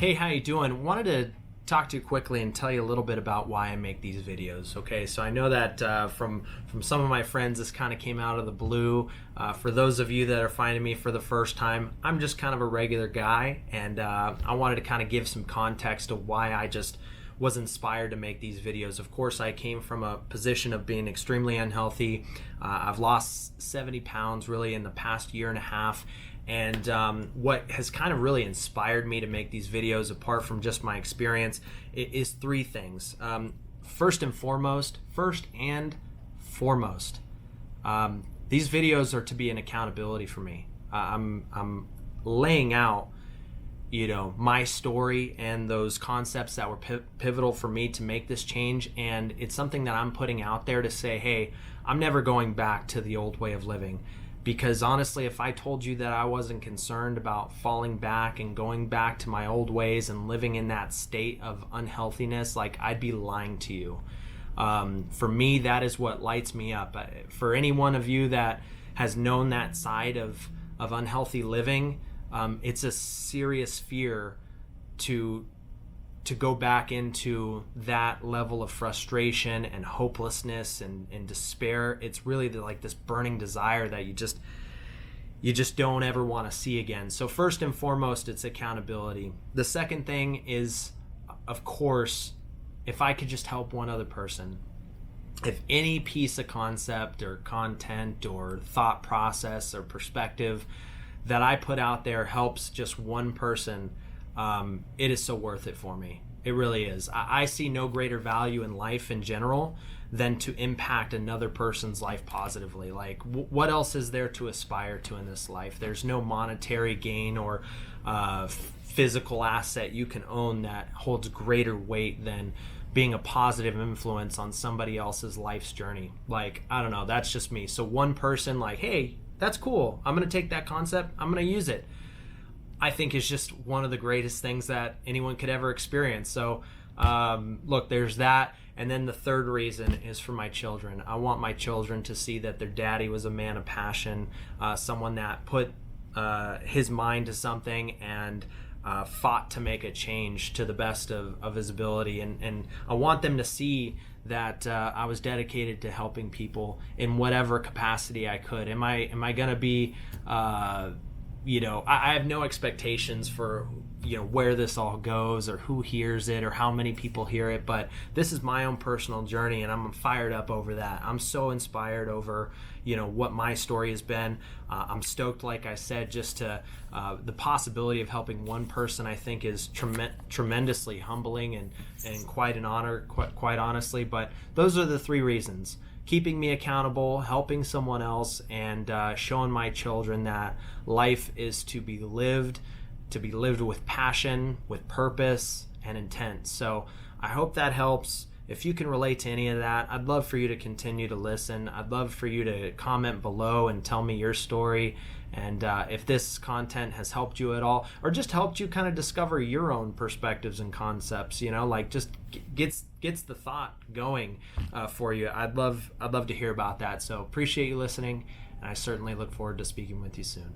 Hey, how you doing? Wanted to talk to you quickly and tell you a little bit about why I make these videos. Okay, so I know that from some of my friends, this kind of came out of the blue. For those of you that are finding me for the first time, I'm just kind of a regular guy, and I wanted to kind of give some context to why I just was inspired to make these videos. Of course, I came from a position of being extremely unhealthy. I've lost 70 pounds really in the past year and a half. And what has kind of really inspired me to make these videos, apart from just my experience, is three things. First and foremost, these videos are to be an accountability for me. I'm laying out, my story and those concepts that were pivotal for me to make this change, and it's something that I'm putting out there to say, hey, I'm never going back to the old way of living. Because honestly, if I told you that I wasn't concerned about falling back and going back to my old ways and living in that state of unhealthiness, I'd be lying to you. For me, that is what lights me up. For any one of you that has known that side of unhealthy living, it's a serious fear to go back into that level of frustration and hopelessness and despair. It's really this burning desire that you just don't ever want to see again. So first and foremost, it's accountability. The second thing is, of course, if I could just help one other person, if any piece of concept or content or thought process or perspective that I put out there helps just one person, it is so worth it for me. It really is. I see no greater value in life in general than to impact another person's life positively. What else is there to aspire to in this life? There's no monetary gain or physical asset you can own that holds greater weight than being a positive influence on somebody else's life's journey. I don't know, that's just me. So one person hey, that's cool. I'm going to take that concept. I'm going to use it. I think is just one of the greatest things that anyone could ever experience. So look, there's that. And then the third reason is for my children. I want my children to see that their daddy was a man of passion, someone that put his mind to something and fought to make a change to the best of his ability. And I want them to see that I was dedicated to helping people in whatever capacity I could. Am I going to be... I have no expectations for, where this all goes or who hears it or how many people hear it, but this is my own personal journey and I'm fired up over that. I'm so inspired over, what my story has been. I'm stoked, like I said, just to the possibility of helping one person, I think is tremendously humbling and quite an honor, quite honestly. But those are the three reasons: keeping me accountable, helping someone else, and showing my children that life is to be lived with passion, with purpose, and intent. So I hope that helps. If you can relate to any of that, I'd love for you to continue to listen. I'd love for you to comment below and tell me your story. And if this content has helped you at all, or just helped you kind of discover your own perspectives and concepts, just gets the thought going for you. I'd love to hear about that. So appreciate you listening, and I certainly look forward to speaking with you soon.